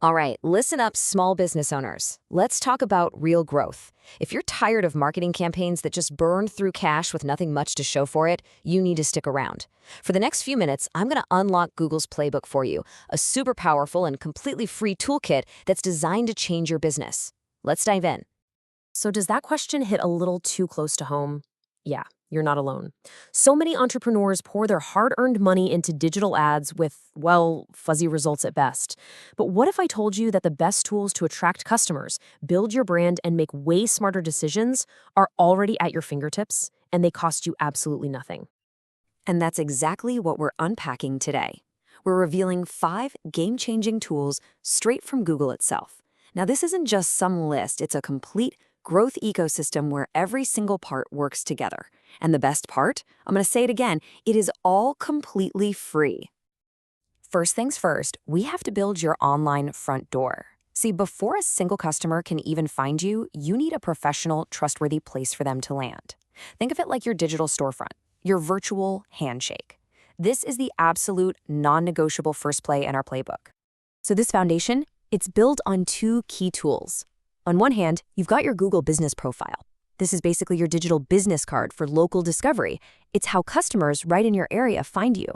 All right, listen up, small business owners. Let's talk about real growth. If you're tired of marketing campaigns that just burn through cash with nothing much to show for it, you need to stick around. For the next few minutes, I'm going to unlock Google's playbook for you, a super powerful and completely free toolkit that's designed to change your business. Let's dive in. So, does that question hit a little too close to home? Yeah, you're not alone. So many entrepreneurs pour their hard-earned money into digital ads with, well, fuzzy results at best. But what if I told you that the best tools to attract customers, build your brand, and make way smarter decisions are already at your fingertips, and they cost you absolutely nothing? And that's exactly what we're unpacking today. We're revealing 5 game-changing tools straight from Google itself. Now, this isn't just some list, it's a complete growth ecosystem where every single part works together. And the best part? I'm going to say it again, it is all completely free. First things first, we have to build your online front door. See, before a single customer can even find you, you need a professional, trustworthy place for them to land. Think of it like your digital storefront, your virtual handshake. This is the absolute non-negotiable first play in our playbook. So this foundation, it's built on 2 key tools. On one hand, you've got your Google Business Profile. This is basically your digital business card for local discovery. It's how customers right in your area find you.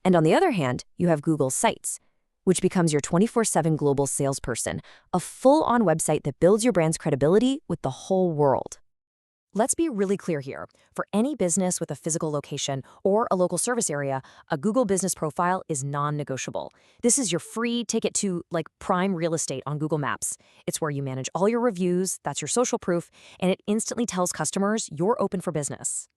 And on the other hand, you have Google Sites, which becomes your 24/7 global salesperson, a full-on website that builds your brand's credibility with the whole world. Let's be really clear here. For any business with a physical location or a local service area, a Google Business Profile is non-negotiable. This is your free ticket to, like, prime real estate on Google Maps. It's where you manage all your reviews, that's your social proof, and it instantly tells customers you're open for business.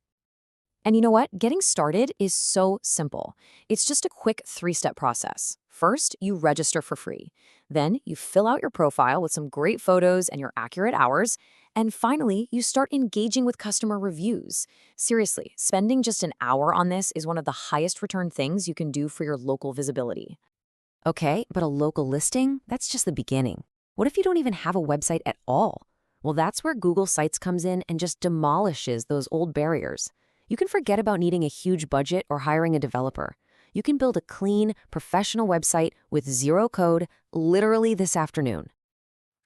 And you know what? Getting started is so simple. It's just a quick 3-step process. First, you register for free. Then you fill out your profile with some great photos and your accurate hours. And finally, you start engaging with customer reviews. Seriously, spending just an hour on this is one of the highest return things you can do for your local visibility. Okay, but a local listing? That's just the beginning. What if you don't even have a website at all? Well, that's where Google Sites comes in and just demolishes those old barriers. You can forget about needing a huge budget or hiring a developer. You can build a clean, professional website with 0 code literally this afternoon.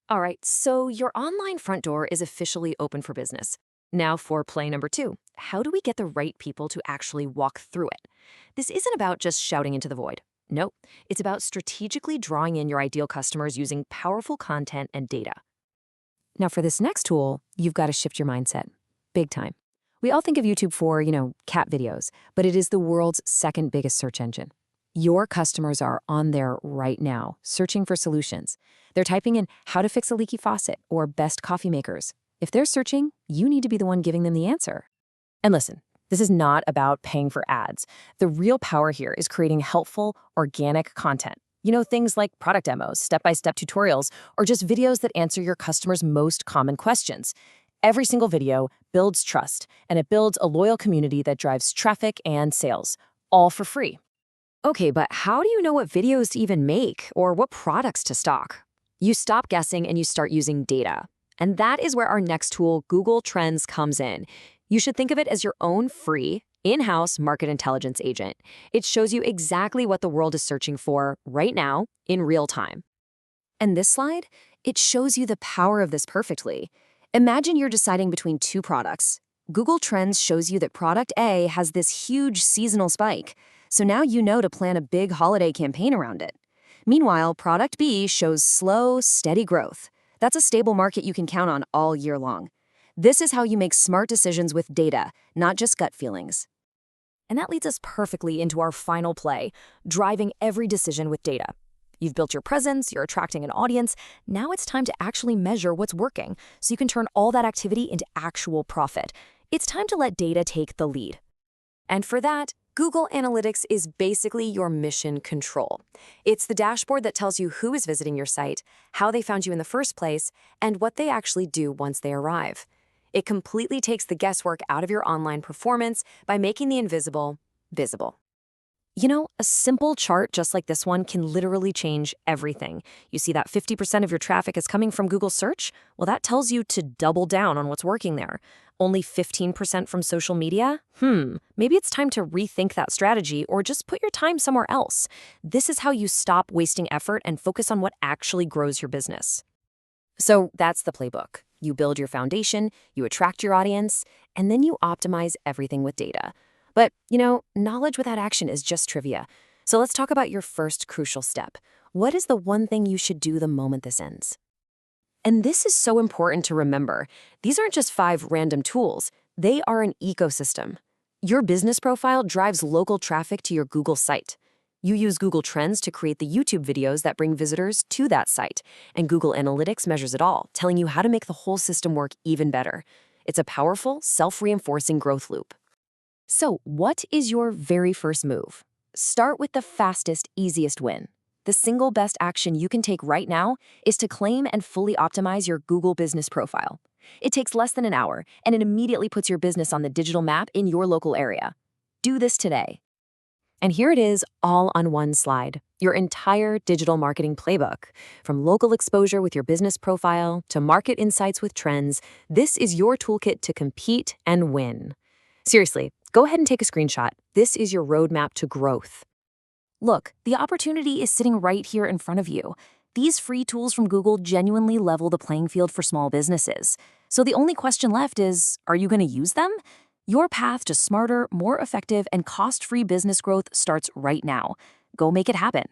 All right, so your online front door is officially open for business. Now for play number 2. How do we get the right people to actually walk through it? This isn't about just shouting into the void. Nope, it's about strategically drawing in your ideal customers using powerful content and data. Now for this next tool, you've got to shift your mindset. Big time. We all think of YouTube for, cat videos, but it is the world's 2nd biggest search engine. Your customers are on there right now, searching for solutions. They're typing in how to fix a leaky faucet or best coffee makers. If they're searching, you need to be the one giving them the answer. And listen, this is not about paying for ads. The real power here is creating helpful, organic content. Things like product demos, step-by-step tutorials, or just videos that answer your customers' most common questions. Every single video builds trust, and it builds a loyal community that drives traffic and sales, all for free. Okay, but how do you know what videos to even make or what products to stock? You stop guessing and you start using data. And that is where our next tool, Google Trends, comes in. You should think of it as your own free, in-house market intelligence agent. It shows you exactly what the world is searching for right now in real time. And this slide, it shows you the power of this perfectly. Imagine you're deciding between 2 products. Google Trends shows you that product A has this huge seasonal spike. So now you know to plan a big holiday campaign around it. Meanwhile, product B shows slow, steady growth. That's a stable market you can count on all year long. This is how you make smart decisions with data, not just gut feelings. And that leads us perfectly into our final play, driving every decision with data. You've built your presence, you're attracting an audience. Now it's time to actually measure what's working so you can turn all that activity into actual profit. It's time to let data take the lead. And for that, Google Analytics is basically your mission control. It's the dashboard that tells you who is visiting your site, how they found you in the first place, and what they actually do once they arrive. It completely takes the guesswork out of your online performance by making the invisible visible. A simple chart just like this one can literally change everything. You see that 50% of your traffic is coming from Google search? Well, that tells you to double down on what's working there. Only 15% from social media? Maybe it's time to rethink that strategy or just put your time somewhere else. This is how you stop wasting effort and focus on what actually grows your business. So that's the playbook. You build your foundation, you attract your audience, and then you optimize everything with data. But, knowledge without action is just trivia. So let's talk about your first crucial step. What is the one thing you should do the moment this ends? And this is so important to remember. These aren't just 5 random tools. They are an ecosystem. Your business profile drives local traffic to your Google site. You use Google Trends to create the YouTube videos that bring visitors to that site. And Google Analytics measures it all, telling you how to make the whole system work even better. It's a powerful, self-reinforcing growth loop. So, what is your very first move? Start with the fastest, easiest win. The single best action you can take right now is to claim and fully optimize your Google business profile. It takes less than an hour, and it immediately puts your business on the digital map in your local area. Do this today. And here it is, all on one slide. Your entire digital marketing playbook. From local exposure with your business profile to market insights with trends, this is your toolkit to compete and win. Seriously, go ahead and take a screenshot. This is your roadmap to growth. Look, the opportunity is sitting right here in front of you. These free tools from Google genuinely level the playing field for small businesses. So the only question left is, are you going to use them? Your path to smarter, more effective, and cost-free business growth starts right now. Go make it happen.